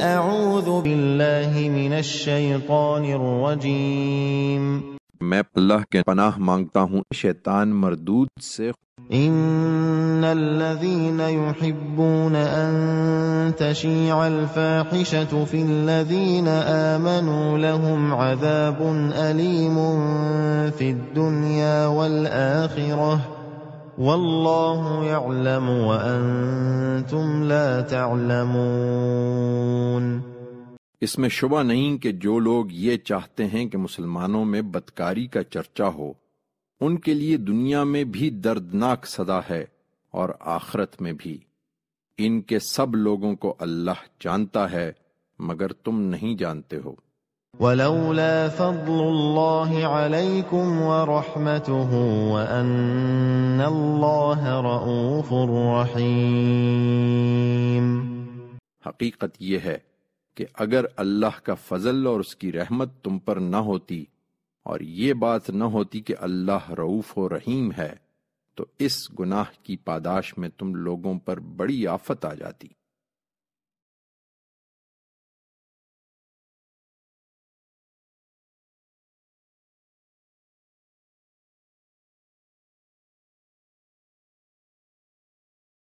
اعوذ باللہ من الشیطان الرجیم میں اللہ کے پناہ مانگتا ہوں شیطان مردود سے۔ ان الذين يحبون ان تشيع الفاحشة في الذين آمنوا لهم عذاب أليم في الدنيا والآخرة والله يعلم وأنتم لا تعلمون۔ اس میں شبہ نہیں کہ جو لوگ یہ چاہتے ہیں کہ مسلمانوں میں بدکاری کا چرچا ہو، ان کے لیے دنیا میں بھی دردناک سزا ہے اور آخرت میں بھی۔ ان کے سب لوگوں کو اللہ جانتا ہے مگر تم نہیں جانتے ہو۔ ولولا فضل الله عليكم ورحمته وأن الله رؤوف رحيم۔ حقیقت یہ ہے کہ اگر اللہ کا فضل اور اس کی رحمت تم پر نہ ہوتی اور یہ بات نہ ہوتی کہ اللہ رؤوف و رحیم ہے، تو اس گناہ کی پاداش میں تم لوگوں پر بڑی آفت آ جاتی۔